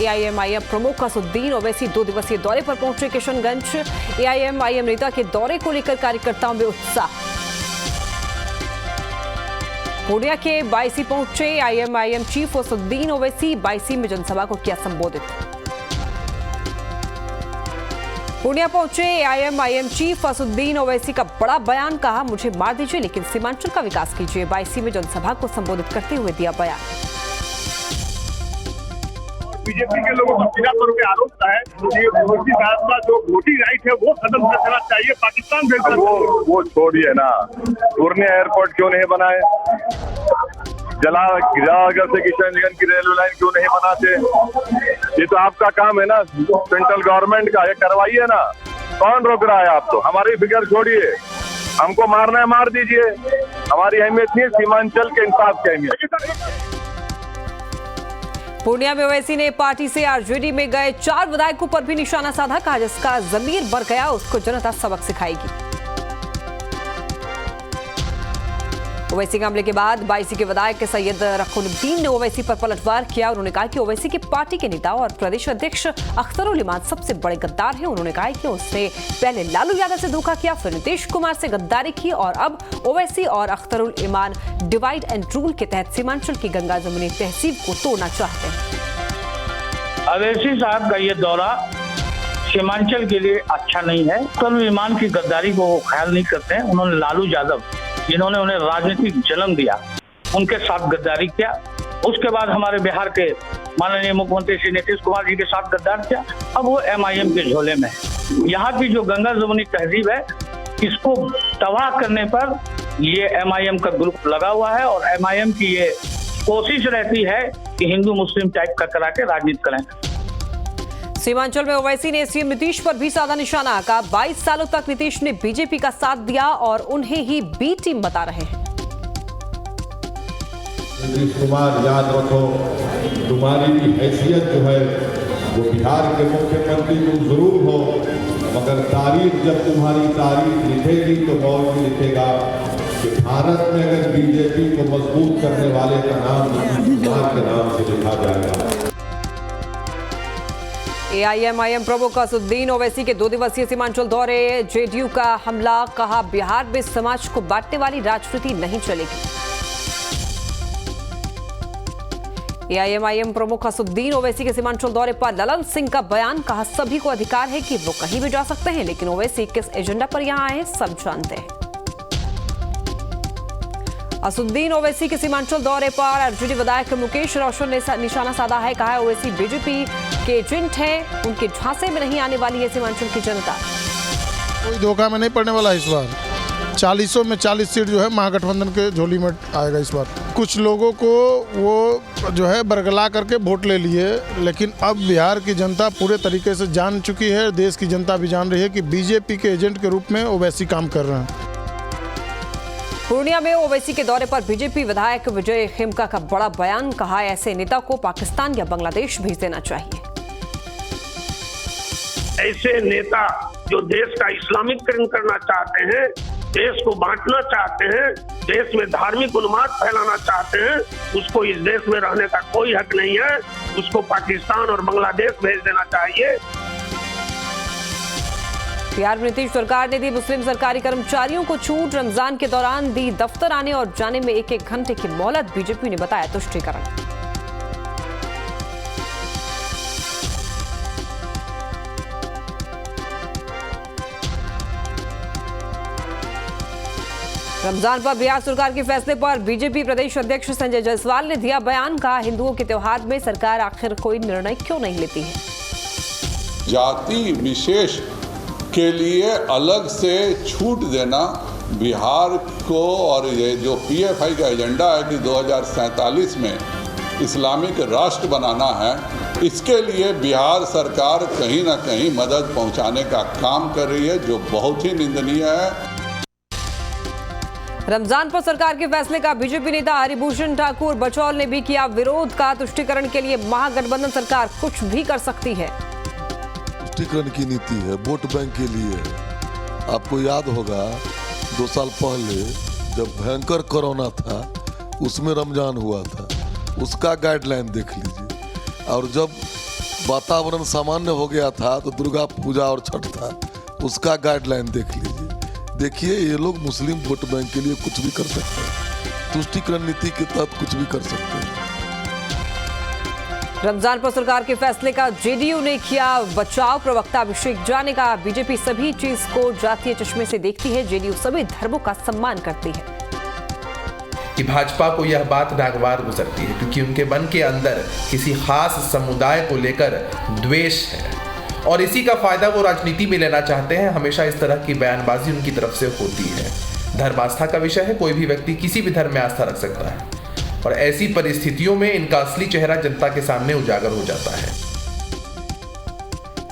AIMIM प्रमुख असदुद्दीन ओवैसी 2 दिवसीय दौरे पर पहुंचे किशनगंज। एआईएमआईएम नेता के दौरे को लेकर कार्यकर्ताओं में उत्साह। पूर्णिया के बायसी पहुंचे एआईएमआईएम चीफ असदुद्दीन ओवैसी। बायसी में जनसभा को किया संबोधित। पूर्णिया पहुंचे एआईएमआईएम चीफ असदुद्दीन ओवैसी का बड़ा बयान, कहा मुझे मार दीजिए लेकिन सीमांचल का विकास कीजिए। बायसी में जनसभा को संबोधित करते हुए दिया बयान। बीजेपी के लोगों को बिना तौर पे आरोप है मोदी साहब का जो वोटिंग राइट है वो खत्म करना चाहिए। पाकिस्तान से वो छोड़िए ना, पूर्णिया एयरपोर्ट क्यों नहीं बनाए? जलागर से किशनगंज की रेलवे लाइन क्यों नहीं बनाते? ये तो आपका काम है ना, सेंट्रल गवर्नमेंट का, ये करवाइए ना। कौन रोक रहा है आपको? हमारी फिक्र छोड़िए, हमको मारना है मार दीजिए, हमारी अहमियत नहीं, सीमांचल के इंसाफ की अहमियत। पूर्णिया में ओवैसी ने पार्टी से आरजेडी में गए 4 विधायकों पर भी निशाना साधा, कहा जिसका जमीर बर गया उसको जनता सबक सिखाएगी। ओवैसी के हमले के बाद बायसी के विधायक सैयद रखुनुद्दीन ने ओवैसी पर पलटवार किया। उन्होंने कहा कि ओवैसी की पार्टी के नेता और प्रदेश अध्यक्ष अख्तरुल इमान सबसे बड़े गद्दार हैं। उन्होंने कहा कि उसने पहले लालू यादव से धोखा किया, फिर नीतीश कुमार से गद्दारी की और अब ओवैसी और अख्तरुल इमान डिवाइड एंड रूल के तहत सीमांचल की गंगा जमुनी तहसीब को तोड़ना चाहते हैं। ओवैसी साहब का ये दौरा सीमांचल के लिए अच्छा नहीं है। अख्तरुल इमान की गद्दारी को वो ख्याल नहीं करते हैं। उन्होंने लालू यादव जिन्होंने उन्हें राजनीतिक जन्म दिया उनके साथ गद्दारी किया। उसके बाद हमारे बिहार के माननीय मुख्यमंत्री श्री नीतीश कुमार जी के साथ गद्दार किया। अब वो एमआईएम के झोले में है। यहाँ की जो गंगा जमुनी तहजीब है इसको तबाह करने पर ये एमआईएम का ग्रुप लगा हुआ है और एमआईएम की ये कोशिश रहती है कि हिंदू मुस्लिम टाइप का करा के राजनीति करें। सीमांचल में ओवैसी ने सीएम नीतीश पर भी साधा निशाना, कहा 22 सालों तक नीतीश ने बीजेपी का साथ दिया और उन्हें ही बी टीम बता रहे हैं। नीतीश कुमार, याद रखो तुम्हारी भी हैसियत जो है वो बिहार के मुख्यमंत्री तुम जरूर हो, मगर तारीख जब तुम्हारी तारीख लिखेगी तो कौन भी लिखेगा कि भारत में अगर बीजेपी को मजबूत करने वाले का नाम नीतीश कुमार के नाम से लिखा जाएगा। एआईएमआईएम प्रमुख असदुद्दीन ओवैसी के 2 दिवसीय सीमांचल दौरे, जेडीयू का हमला, कहा बिहार में समाज को बांटने वाली राजनीति नहीं चलेगी। एआईएमआईएम प्रमुख असदुद्दीन ओवैसी के सीमांचल दौरे पर ललन सिंह का बयान, कहा सभी को अधिकार है कि वो कहीं भी जा सकते हैं लेकिन ओवैसी किस एजेंडा पर यहां आए सब जानते हैं। असदुद्दीन ओवैसी के सीमांचल दौरे पर आरजेडी विधायक मुकेश रोशन ने निशाना साधा है, कहा ओवैसी बीजेपी के एजेंट हैं, उनके झांसे में नहीं आने वाली है सीमांचल की जनता। कोई धोखा में नहीं पड़ने वाला इस बार। 40 में 40 सीट जो है महागठबंधन के झोली में आएगा इस बार। कुछ लोगों को वो जो है बरगला करके वोट ले लिए, लेकिन अब बिहार की जनता पूरे तरीके से जान चुकी है, देश की जनता भी जान रही है कि बीजेपी के एजेंट के रूप में ओवैसी काम कर रहे हैं। पूर्णिया में ओवैसी के दौरे पर बीजेपी विधायक विजय खेमका का बड़ा बयान, कहा ऐसे नेता को पाकिस्तान या बांग्लादेश भेज देना चाहिए। ऐसे नेता जो देश का इस्लामीकरण करना चाहते हैं, देश को बांटना चाहते हैं, देश में धार्मिक उन्माद फैलाना चाहते हैं, उसको इस देश में रहने का कोई हक नहीं है। उसको पाकिस्तान और बांग्लादेश भेज देना चाहिए। बिहार में नीतीश सरकार ने दी मुस्लिम सरकारी कर्मचारियों को छूट, रमजान के दौरान दी दफ्तर आने और जाने में 1-1 घंटे की मोहलत, बीजेपी ने बताया तुष्टीकरण। रमजान पर बिहार सरकार के फैसले पर बीजेपी प्रदेश अध्यक्ष संजय जायसवाल ने दिया बयान, कहा हिंदुओं के त्योहार में सरकार आखिर कोई निर्णय क्यों नहीं लेती है। जाति विशेष के लिए अलग से छूट देना बिहार को, और ये जो पीएफआई का एजेंडा है कि 2047 में इस्लामिक राष्ट्र बनाना है, इसके लिए बिहार सरकार कहीं ना कहीं मदद पहुंचाने का काम कर रही है, जो बहुत ही निंदनीय है। रमजान पर सरकार के फैसले का बीजेपी नेता हरिभूषण ठाकुर बचौल ने भी किया विरोध, का तुष्टीकरण के लिए महागठबंधन सरकार कुछ भी कर सकती है। तुष्टीकरण की नीति है, वोट बैंक के लिए। आपको याद होगा 2 साल पहले जब भयंकर कोरोना था, उसमें रमजान हुआ था, उसका गाइडलाइन देख लीजिए। और जब वातावरण सामान्य हो गया था तो दुर्गा पूजा और छठ था, उसका गाइडलाइन देख लीजिए। देखिए ये लोग मुस्लिम वोट बैंक के लिए कुछ भी कर सकते हैं, तुष्टीकरण नीति के तहत कुछ भी कर सकते हैं। रमजान पर सरकार के फैसले का जेडीयू ने किया बचाव। प्रवक्ता अभिषेक झा ने कहा, बीजेपी सभी चीज को जातीय चश्मे से देखती है, जेडीयू सभी धर्मों का सम्मान करती है। कि भाजपा को यह बात नागवार गुजरती है क्योंकि उनके मन के अंदर किसी खास समुदाय को लेकर द्वेष है और इसी का फायदा वो राजनीति में लेना चाहते हैं। हमेशा इस तरह की बयानबाजी उनकी तरफ से होती है। धर्म आस्था का विषय है, कोई भी व्यक्ति किसी भी धर्म में आस्था रख सकता है और ऐसी परिस्थितियों में इनका असली चेहरा जनता के सामने उजागर हो जाता है।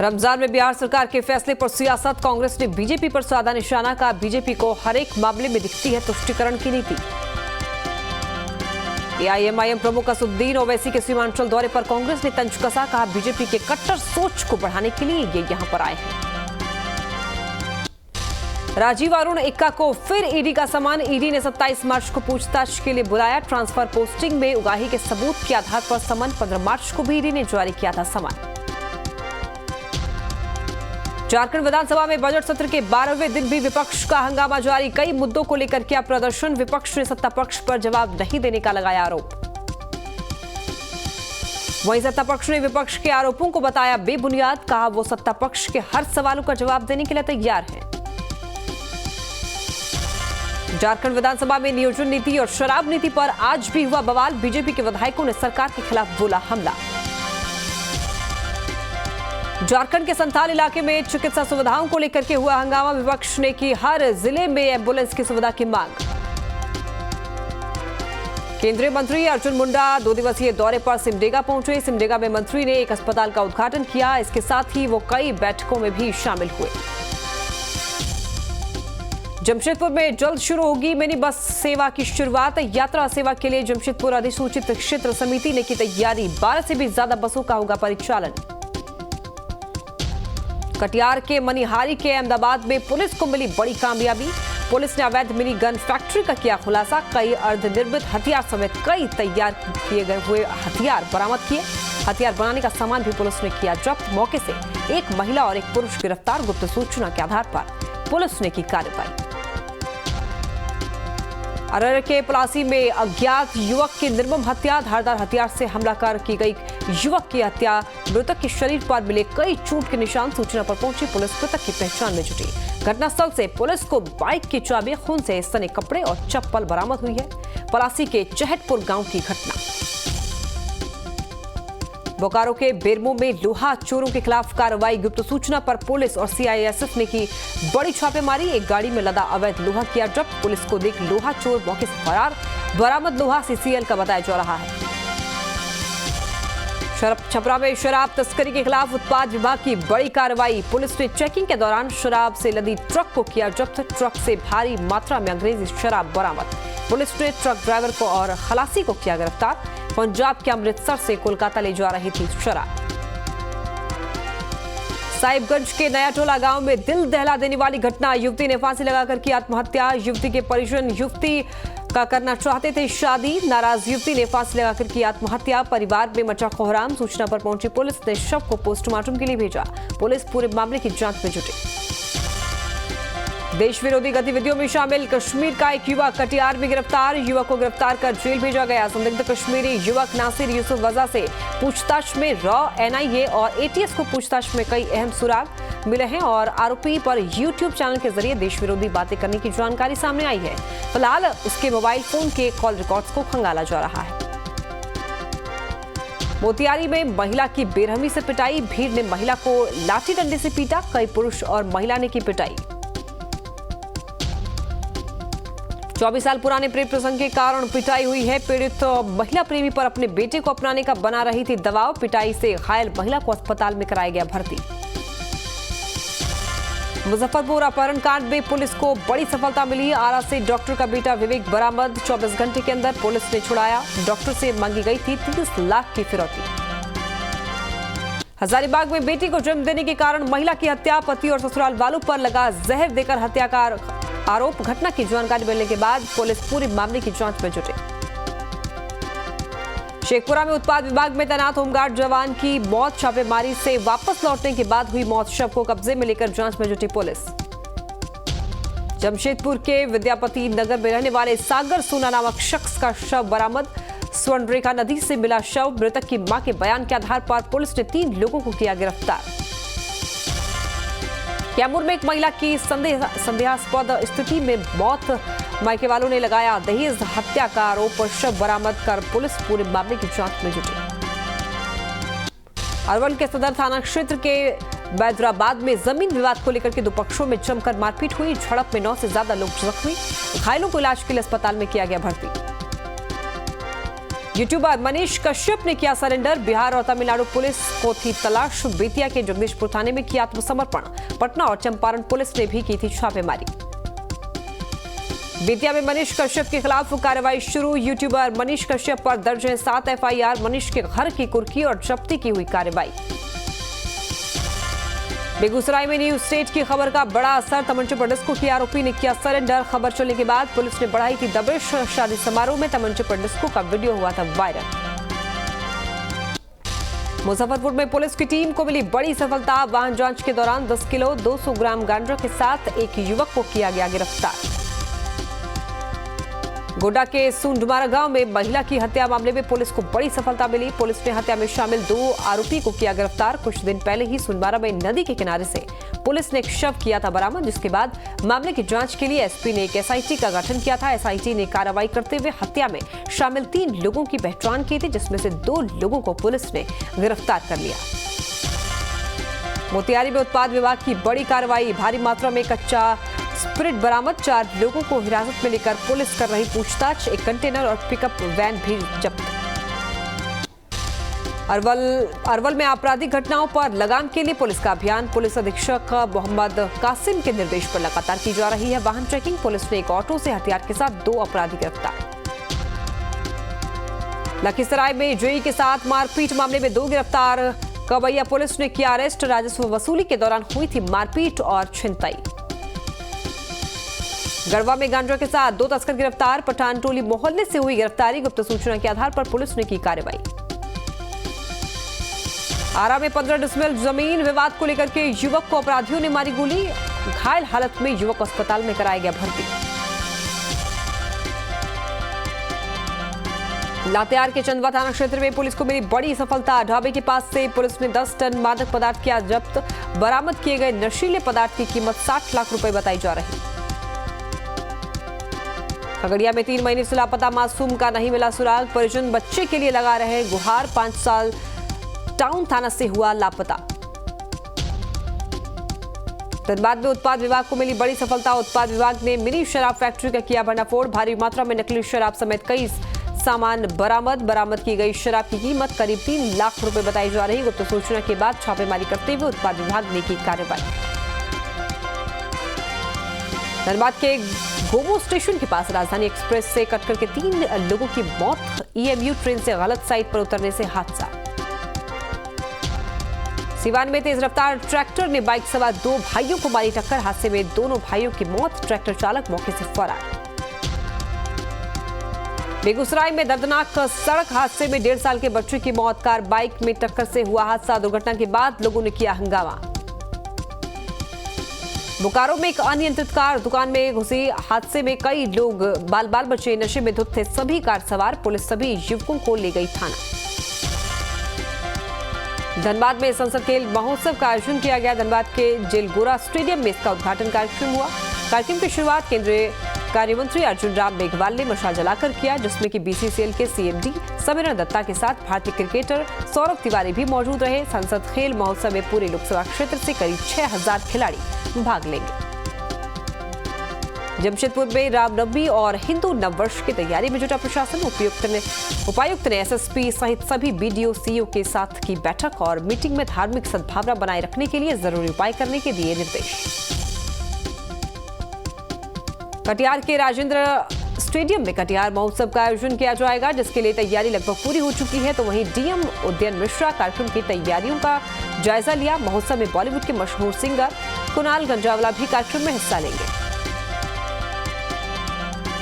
रमजान में बिहार सरकार के फैसले पर सियासत। कांग्रेस ने बीजेपी पर साधा निशाना। कहा, बीजेपी को हर एक मामले में दिखती है तुष्टीकरण की नीति। एआईएमआईएम प्रमुख असदुद्दीन ओवैसी के सीमांचल दौरे पर कांग्रेस ने तंज कसा। कहा, बीजेपी के कट्टर सोच को बढ़ाने के लिए ये यहां पर आए हैं। राजीव अरुण इक्का को फिर ईडी का सामान। ईडी ने 27 मार्च को पूछताछ के लिए बुलाया। ट्रांसफर पोस्टिंग में उगाही के सबूत के आधार पर समन। 15 मार्च को भी ईडी ने जारी किया था समन। झारखंड विधानसभा में बजट सत्र के 12वें दिन भी विपक्ष का हंगामा जारी। कई मुद्दों को लेकर किया प्रदर्शन। विपक्ष ने सत्ता पक्ष पर जवाब नहीं देने का लगाया आरोप। वहीं सत्ता पक्ष ने विपक्ष के आरोपों को बताया बेबुनियाद। कहा, वो सत्ता पक्ष के हर सवालों का जवाब देने के लिए तैयार है। झारखंड विधानसभा में नियोजन नीति और शराब नीति पर आज भी हुआ बवाल। बीजेपी के विधायकों ने सरकार के खिलाफ बोला हमला। झारखंड के संथाल इलाके में चिकित्सा सुविधाओं को लेकर के हुआ हंगामा। विपक्ष ने की हर जिले में एम्बुलेंस की सुविधा की मांग। केंद्रीय मंत्री अर्जुन मुंडा 2 दिवसीय दौरे पर सिमडेगा पहुंचे। सिमडेगा में मंत्री ने एक अस्पताल का उद्घाटन किया। इसके साथ ही वो कई बैठकों में भी शामिल हुए। जमशेदपुर में जल्द शुरू होगी मिनी बस सेवा की शुरुआत। यात्रा सेवा के लिए जमशेदपुर अधिसूचित क्षेत्र समिति ने की तैयारी। 12 से भी ज्यादा बसों का होगा परिचालन। कटिहार के मनिहारी के अहमदाबाद में पुलिस को मिली बड़ी कामयाबी। पुलिस ने अवैध मिनी गन फैक्ट्री का किया खुलासा। कई अर्धनिर्मित हथियार समेत कई तैयार किए गए हुए हथियार बरामद किए। हथियार बनाने का सामान भी पुलिस ने किया जब्त। मौके से एक महिला और एक पुरुष गिरफ्तार। गुप्त सूचना के आधार पर पुलिस ने की कार्रवाई। अररिया के पलासी में अज्ञात युवक की निर्मम हत्या। धारदार हथियार से हमला कर की गई युवक की हत्या। मृतक के शरीर पर मिले कई चोट के निशान। सूचना पर पहुंची पुलिस मृतक की पहचान में जुटी। घटनास्थल से पुलिस को बाइक की चाबी, खून से सने कपड़े और चप्पल बरामद हुई है। पलासी के चहटपुर गांव की घटना। बोकारो के बेरमो में लोहा चोरों के खिलाफ कार्रवाई। गुप्त सूचना पर पुलिस और सीआईएसएफ ने की बड़ी छापेमारी। एक गाड़ी में लदा अवैध लोहा किया जब्त। पुलिस को देख लोहा चोर मौके से फरार। बरामद लोहा सीसीएल का बताया जा रहा है। छपरा में शराब तस्करी के खिलाफ उत्पाद विभाग की बड़ी कार्रवाई। पुलिस ने चेकिंग के दौरान शराब से लदी ट्रक को किया जब्त। ट्रक से भारी मात्रा में अंग्रेजी शराब बरामद। पुलिस ने ट्रक ड्राइवर को और खलासी को किया गिरफ्तार। पंजाब के अमृतसर से कोलकाता ले जा रही थी शराब। साहिबगंज के नया टोला गांव में दिल दहला देने वाली घटना। युवती ने फांसी लगाकर की आत्महत्या। युवती के परिजन युवती का करना चाहते थे शादी। नाराज युवती ने फांसी लगाकर की आत्महत्या। परिवार में मचा कोहराम। सूचना पर पहुंची पुलिस ने शव को पोस्टमार्टम के लिए भेजा। पुलिस पूरे मामले की जांच में जुटी। देश विरोधी गतिविधियों में शामिल कश्मीर का एक युवक कटिहार में गिरफ्तार। युवक को गिरफ्तार कर जेल भेजा गया। संदिग्ध कश्मीरी युवक नासिर यूसुफ वजह से पूछताछ में रॉ एनआईए और एटीएस को पूछताछ में कई अहम सुराग मिले हैं और आरोपी पर यूट्यूब चैनल के जरिए देश विरोधी बातें करने की जानकारी सामने आई है। फिलहाल उसके मोबाइल फोन के कॉल रिकॉर्ड्स को खंगाला जा रहा है। मोतिहारी में महिला की बेरहमी से पिटाई। भीड़ ने महिला को लाठी डंडे से पीटा। कई पुरुष और महिला ने की पिटाई। 24 साल पुराने प्रेम प्रसंग के कारण पिटाई हुई है। पीड़ित महिला प्रेमी पर अपने बेटे को अपनाने का बना रही थी दबाव। पिटाई से घायल महिला को अस्पताल में कराया गया भर्ती। मुजफ्फरपुर अपहरण कांड में पुलिस को बड़ी सफलता मिली। आरा से डॉक्टर का बेटा विवेक बरामद। 24 घंटे के अंदर पुलिस ने छुड़ाया। डॉक्टर से मांगी गई थी 30 लाख की फिरौती। हजारीबाग में बेटी को जन्म देने के कारण महिला की हत्या। पति और ससुराल वालों पर लगा जहर देकर हत्या का आरोप। घटना की जानकारी मिलने के बाद पुलिस पूरे मामले की जांच में जुटी। शेखपुरा में उत्पाद विभाग में तैनात होमगार्ड जवान की मौत, छापेमारी से वापस लौटने के बाद हुई मौत। शव को कब्जे में लेकर जांच में जुटी पुलिस। जमशेदपुर के विद्यापति नगर में रहने वाले सागर सोना नामक शख्स का शव बरामद। स्वर्णरेखा नदी से मिला शव। मृतक की मां के बयान के आधार पर पुलिस ने 3 लोगों को किया गिरफ्तार। कैमूर में एक महिला की संदेहास्पद स्थिति में मौत, मायके वालों ने लगाया दहेज हत्या का आरोप। शव बरामद कर पुलिस पूरे मामले की जांच में जुटी। अरवल के सदर थाना क्षेत्र के बैदराबाद में जमीन विवाद को लेकर के 2 पक्षों में जमकर मारपीट हुई। झड़प में 9 से ज्यादा लोग जख्मी। घायलों को इलाज के लिए अस्पताल में किया गया भर्ती। यूट्यूबर मनीष कश्यप ने किया सरेंडर। बिहार और तमिलनाडु पुलिस को थी तलाश। बेतिया के जगदीशपुर थाने में किया आत्मसमर्पण। पटना और चंपारण पुलिस ने भी की थी छापेमारी। बेतिया में मनीष कश्यप के खिलाफ कार्रवाई शुरू। यूट्यूबर मनीष कश्यप पर दर्ज है 7 FIR। मनीष के घर की कुर्की और जब्ती की हुई कार्रवाई। बेगूसराय में न्यूज स्टेट की खबर का बड़ा असर। तमंचे पर डिस्को की आरोपी ने किया सरेंडर। खबर चलने के बाद पुलिस ने बढ़ाई थी दबिश। शादी समारोह में तमंचे पर डिस्को का वीडियो हुआ था वायरल। मुजफ्फरपुर में पुलिस की टीम को मिली बड़ी सफलता। वाहन जांच के दौरान 10 किलो 200 ग्राम गांजा के साथ एक युवक को किया गया गिरफ्तार। गोड्डा के सुंडमारा गांव में महिला की हत्या मामले में पुलिस को बड़ी सफलता मिली। पुलिस ने हत्या में शामिल 2 आरोपी को किया गिरफ्तार। कुछ दिन पहले ही सुंडमारा में नदी के किनारे से पुलिस ने एक शव किया था बरामद, जिसके बाद मामले की जांच के लिए एसपी ने एक SIT का गठन किया था। SIT ने कार्रवाई करते हुए हत्या में शामिल 3 लोगों की पहचान की थी, जिसमें से 2 लोगों को पुलिस ने गिरफ्तार कर लिया। मोतिहारी में उत्पाद विभाग की बड़ी कार्रवाई। भारी मात्रा में कच्चा स्प्रिट बरामद। 4 लोगों को हिरासत में लेकर पुलिस कर रही पूछताछ। एक कंटेनर और पिकअप वैन भी जब्त। अरवल में आपराधिक घटनाओं पर लगाम के लिए पुलिस का अभियान। पुलिस अधीक्षक मोहम्मद कासिम के निर्देश पर लगातार की जा रही है वाहन चेकिंग। पुलिस ने एक ऑटो से हथियार के साथ 2 अपराधी गिरफ्तार। लखीसराय में जेई के साथ मारपीट मामले में 2 गिरफ्तार। कबैया पुलिस ने किया अरेस्ट। राजस्व वसूली के दौरान हुई थी मारपीट और छिनतई। गढ़वा में गांजा के साथ 2 तस्कर गिरफ्तार। पठानटोली मोहल्ले से हुई गिरफ्तारी। गुप्त सूचना के आधार पर पुलिस ने की कार्रवाई। आरा में 15 डिसमिल जमीन विवाद को लेकर के युवक को अपराधियों ने मारी गोली। घायल हालत में युवक अस्पताल में कराया गया भर्ती। लातेहार के चंदवा थाना क्षेत्र में पुलिस को मिली बड़ी सफलता। ढाबे के पास से पुलिस ने 10 टन मादक पदार्थ किया जब्त। बरामद किए गए नशीले पदार्थ की कीमत 60 लाख रुपए बताई जा रही। खगड़िया में 3 महीने से लापता मासूम का नहीं मिला सुराग। परिजन बच्चे के लिए लगा रहे गुहार। 5 साल टाउन थाना से हुआ लापता। धनबाद में उत्पाद विभाग को मिली बड़ी सफलता। उत्पाद विभाग ने मिनी शराब फैक्ट्री का किया भंडाफोड़। भारी मात्रा में नकली शराब समेत कई सामान बरामद की गई शराब की कीमत करीब 3 लाख रुपए बताई जा रही। गुप्त सूचना के बाद छापेमारी करते हुए उत्पाद विभाग ने की कार्रवाई। धनबाद के गोमो स्टेशन के पास राजधानी एक्सप्रेस से कटकर के 3 लोगों की मौत। EMU ट्रेन से गलत साइड पर उतरने से हादसा। सिवान में तेज रफ्तार ट्रैक्टर ने बाइक सवार 2 भाइयों को मारी टक्कर। हादसे में दोनों भाइयों की मौत। ट्रैक्टर चालक मौके से फरार। बेगूसराय में दर्दनाक सड़क हादसे में 1.5 साल के बच्चे की मौत। कार बाइक में टक्कर से हुआ हादसा। दुर्घटना के बाद लोगों ने किया हंगामा। बोकारो में एक अनियंत्रित कार दुकान में घुसी। हादसे में कई लोग बाल बचे। नशे में धुत थे सभी कार सवार। पुलिस सभी युवकों को ले गई थाना। धनबाद में संसद खेल महोत्सव का आयोजन किया गया। धनबाद के जेलगोरा स्टेडियम में इसका उद्घाटन कार्यक्रम हुआ। कार्यक्रम की शुरुआत केंद्रीय कार्य मंत्री अर्जुन राम मेघवाल ने मशाल जलाकर किया, जिसमें कि BCCL के CMD समीरण दत्ता के साथ भारतीय क्रिकेटर सौरभ तिवारी भी मौजूद रहे। संसद खेल महोत्सव में पूरे लोकसभा क्षेत्र से करीब 6000 खिलाड़ी भाग लेंगे। जमशेदपुर में रामनवमी और हिंदू नववर्ष की तैयारी में जुटा प्रशासन। उपायुक्त ने SSP सहित सभी BDO CO के साथ की बैठक और मीटिंग में धार्मिक सद्भावना बनाए रखने के लिए जरूरी उपाय करने के दिए निर्देश। कटिहार के राजेंद्र स्टेडियम में कटिहार महोत्सव का आयोजन किया जाएगा, जिसके लिए तैयारी लगभग पूरी हो चुकी है। तो वहीं DM उदयन मिश्रा कार्यक्रम की तैयारियों का जायजा लिया। महोत्सव में बॉलीवुड के मशहूर सिंगर कुणाल गंजावला भी कार्यक्रम में हिस्सा लेंगे।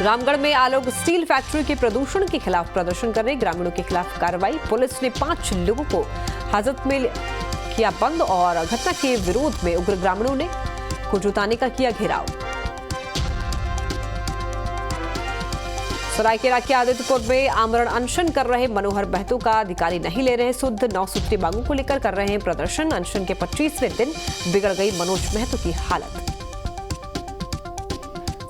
रामगढ़ में आलोक स्टील फैक्ट्री के प्रदूषण के खिलाफ प्रदर्शन कर रहे ग्रामीणों के खिलाफ कार्रवाई। पुलिस ने 5 लोगों को हाजत में किया बंद और घटना के विरोध में उग्र ग्रामीणों ने को जुटाने का किया घेराव। सरायकेला के आदित्यपुर में आमरण अनशन कर रहे मनोहर महतो का अधिकारी नहीं ले रहे सुध। 9 सूत्री मांगों को लेकर कर रहे हैं प्रदर्शन। अनशन के 25वें दिन बिगड़ गई मनोज महतो की हालत।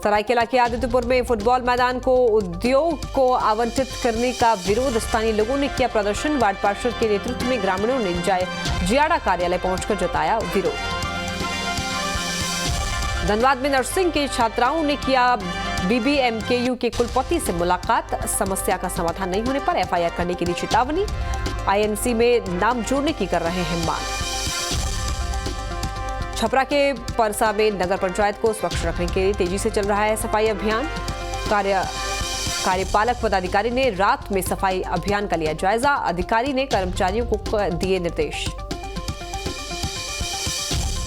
सरायकेला के आदित्यपुर में फुटबॉल मैदान को उद्योग को आवंटित करने का विरोध। स्थानीय लोगों ने किया प्रदर्शन। वार्ड पार्षद के नेतृत्व में ग्रामीणों ने जियाड़ा कार्यालय पहुंचकर जताया विरोध। धनबाद में नर्सिंग के छात्राओं ने किया BBMKU के कुलपति से मुलाकात। समस्या का समाधान नहीं होने पर FIR करने की दी चेतावनी। INC में नाम जोड़ने की कर रहे हैं मांग। छपरा के परसा में नगर पंचायत को स्वच्छ रखने के लिए तेजी से चल रहा है सफाई अभियान। कार्यपालक पदाधिकारी ने रात में सफाई अभियान का लिया जायजा। अधिकारी ने कर्मचारियों को दिए निर्देश।